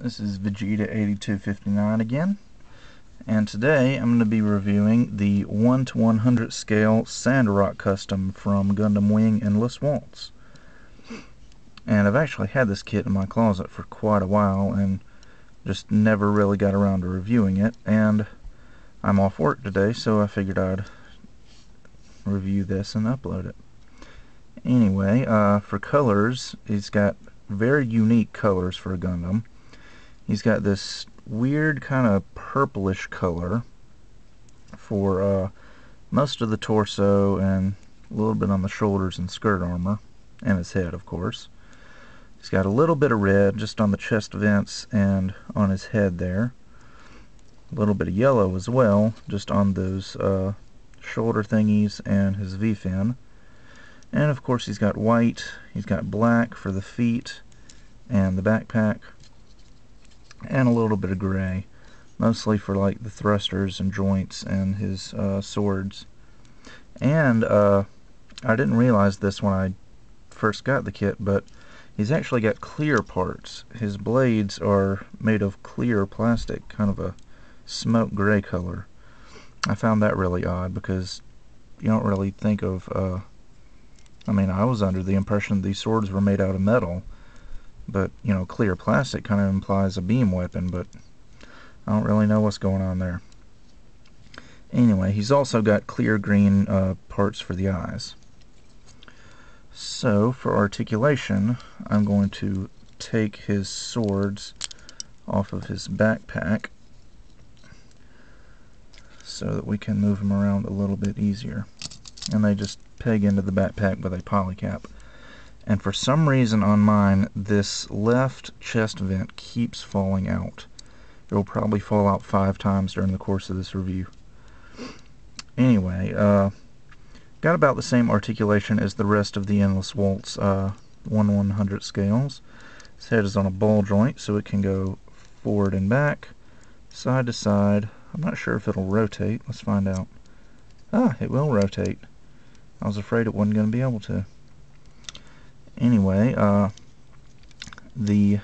This is Vegeta8259 again, and today I'm going to be reviewing the 1:100 scale Sandrock custom from Gundam Wing Endless Waltz. And I've actually had this kit in my closet for quite a while and just never really got around to reviewing it, and I'm off work today, so I figured I'd review this and upload it. Anyway, for colors, he's got very unique colors for a Gundam. He's got this weird kind of purplish color for most of the torso and a little bit on the shoulders and skirt armor, and his head, of course. He's got a little bit of red just on the chest vents and on his head there. A little bit of yellow as well, just on those shoulder thingies and his V-fin. And of course he's got white, he's got black for the feet and the backpack, and a little bit of gray, mostly for like the thrusters and joints and his swords. And I didn't realize this when I first got the kit, but he's actually got clear parts. His blades are made of clear plastic, kind of a smoke gray color. I found that really odd because you don't really think of I mean, I was under the impression these swords were made out of metal, but, you know, clear plastic kind of implies a beam weapon, but I don't really know what's going on there. Anyway, he's also got clear green parts for the eyes. So, for articulation, I'm going to take his swords off of his backpack so that we can move him around a little bit easier. And they just peg into the backpack with a polycap. And for some reason on mine, this left chest vent keeps falling out. It will probably fall out 5 times during the course of this review. Anyway, got about the same articulation as the rest of the Endless Waltz 1/100 scales. His head is on a ball joint, so it can go forward and back, side to side. I'm not sure if it'll rotate. Let's find out. Ah, it will rotate. I was afraid it wasn't going to be able to. Anyway, the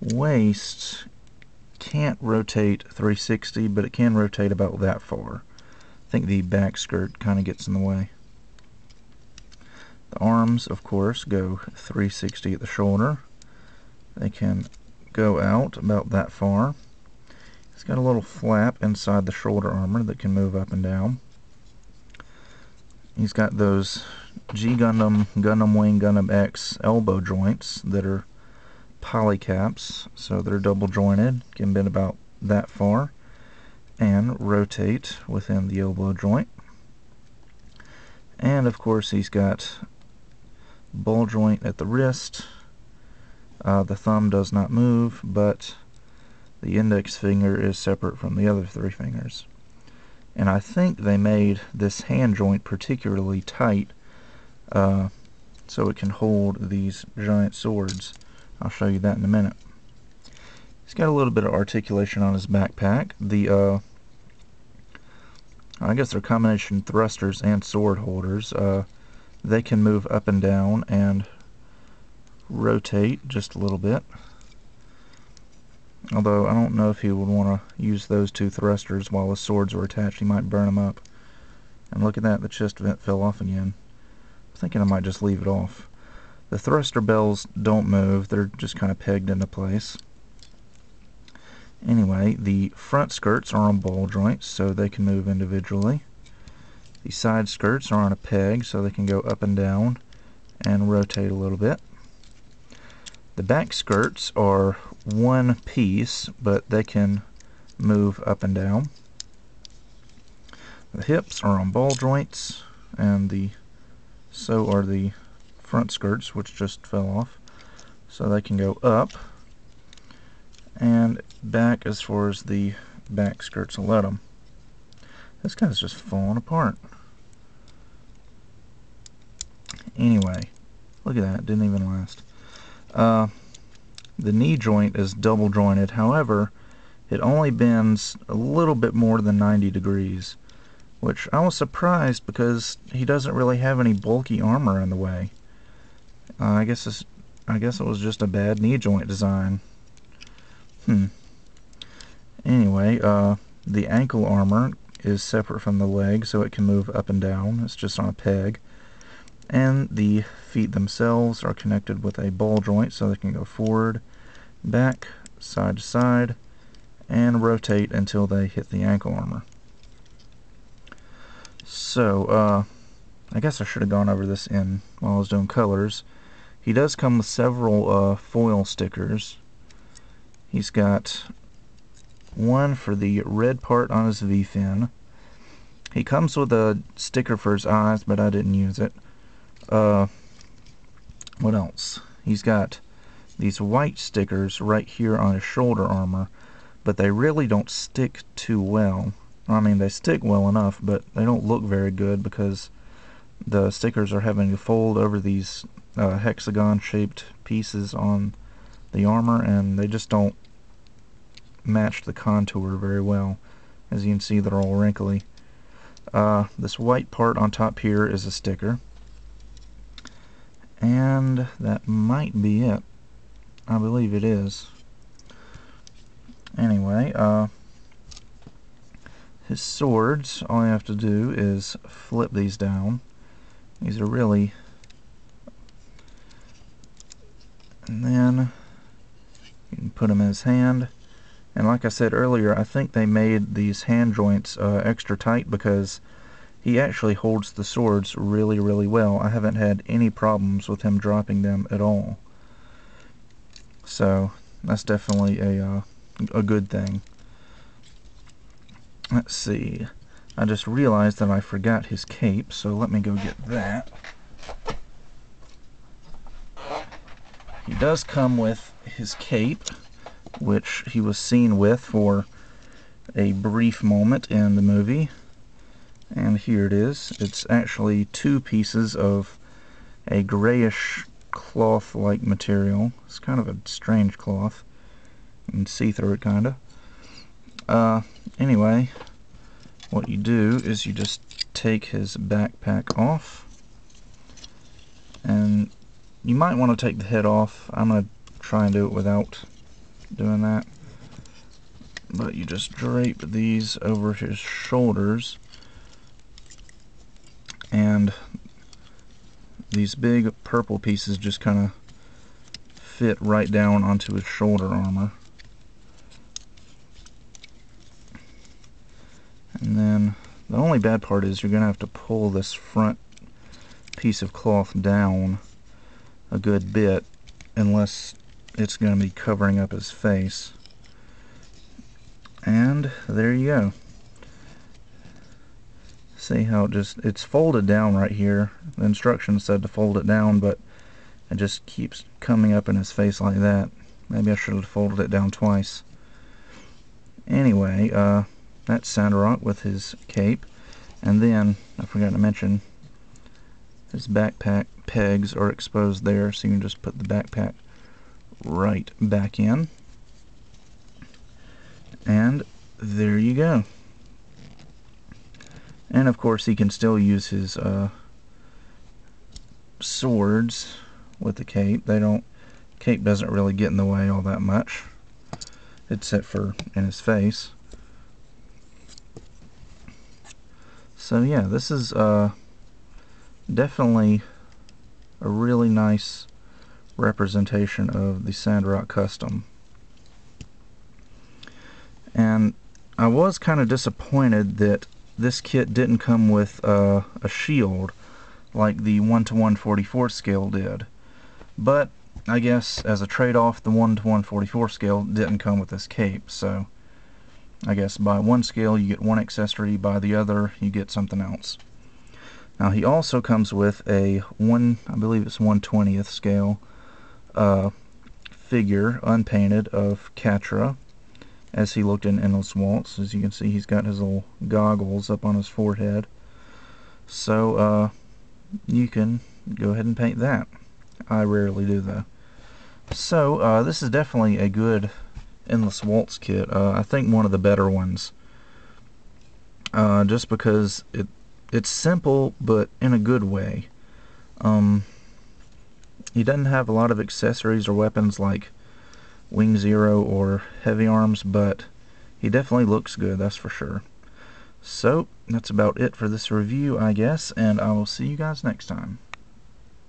waist can't rotate 360, but it can rotate about that far. I think the back skirt kind of gets in the way. The arms, of course, go 360 at the shoulder. They can go out about that far. It's got a little flap inside the shoulder armor that can move up and down. He's got those G Gundam, Gundam Wing, Gundam X elbow joints that are polycaps, so they're double jointed, can bend about that far, and rotate within the elbow joint. And of course he's got ball joint at the wrist. The thumb does not move, but the index finger is separate from the other 3 fingers. And I think they made this hand joint particularly tight so it can hold these giant swords. I'll show you that in a minute. He's got a little bit of articulation on his backpack. The I guess they're combination thrusters and sword holders. They can move up and down and rotate just a little bit. Although I don't know if he would want to use those 2 thrusters while his swords were attached. He might burn them up. And look at that, the chest vent fell off again. I'm thinking I might just leave it off. The thruster bells don't move, they're just kind of pegged into place. Anyway, the front skirts are on ball joints, so they can move individually. The side skirts are on a peg, so they can go up and down and rotate a little bit. The back skirts are one piece, but they can move up and down. The hips are on ball joints, and so are the front skirts, which just fell off. So they can go up and back as far as the back skirts will let them. This guy's just falling apart. Anyway, look at that, didn't even last. The knee joint is double jointed, however, it only bends a little bit more than 90 degrees, which I was surprised because he doesn't really have any bulky armor in the way. I guess it was just a bad knee joint design. Anyway, the ankle armor is separate from the leg, so it can move up and down. It's just on a peg. And the feet themselves are connected with a ball joint, so they can go forward, back, side to side, and rotate until they hit the ankle armor. So, I guess I should have gone over this while I was doing colors. He does come with several foil stickers. He's got one for the red part on his V-fin. He comes with a sticker for his eyes, but I didn't use it. What else? He's got these white stickers right here on his shoulder armor, but they really don't stick too well. I mean, they stick well enough, but they don't look very good because the stickers are having to fold over these hexagon-shaped pieces on the armor, and they just don't match the contour very well. As you can see, they're all wrinkly. This white part on top here is a sticker. And that might be it. I believe it is. Anyway, his swords, all you have to do is flip these down. These are really... And then you can put them in his hand. And like I said earlier, I think they made these hand joints extra tight because he actually holds the swords really, really well. I haven't had any problems with him dropping them at all. So that's definitely a good thing. Let's see. I just realized that I forgot his cape, so let me go get that. He does come with his cape, which he was seen with for a brief moment in the movie. And here it is. It's actually two pieces of a grayish cloth-like material. It's kind of a strange cloth. You can see through it, kinda. Anyway, what you do is you just take his backpack off. And you might want to take the head off. I'm going to try and do it without doing that. But you just drape these over his shoulders. And these big purple pieces just kind of fit right down onto his shoulder armor. And then the only bad part is you're going to have to pull this front piece of cloth down a good bit, unless it's going to be covering up his face. And there you go. See how it's folded down right here. The instructions said to fold it down, but it just keeps coming up in his face like that. Maybe I should have folded it down twice. Anyway, that's Sandrock with his cape. And then, I forgot to mention, his backpack pegs are exposed there, so you can just put the backpack right back in. And there you go. And of course he can still use his swords with the cape. Cape doesn't really get in the way all that much, except for in his face. So yeah, this is definitely a really nice representation of the Sandrock Custom. And I was kind of disappointed that this kit didn't come with a shield like the 1:144 scale did. But I guess as a trade-off, the 1:144 scale didn't come with this cape, so I guess by one scale you get one accessory, by the other you get something else. Now he also comes with a I believe it's 1/20th scale figure, unpainted, of Catra, as he looked in Endless Waltz. As you can see, he's got his little goggles up on his forehead. So you can go ahead and paint that. I rarely do though. So this is definitely a good Endless Waltz kit. I think one of the better ones. Just because it's simple, but in a good way. He doesn't have a lot of accessories or weapons like Wing Zero or Heavy Arms, but he definitely looks good, that's for sure. So, that's about it for this review, I guess, and I will see you guys next time.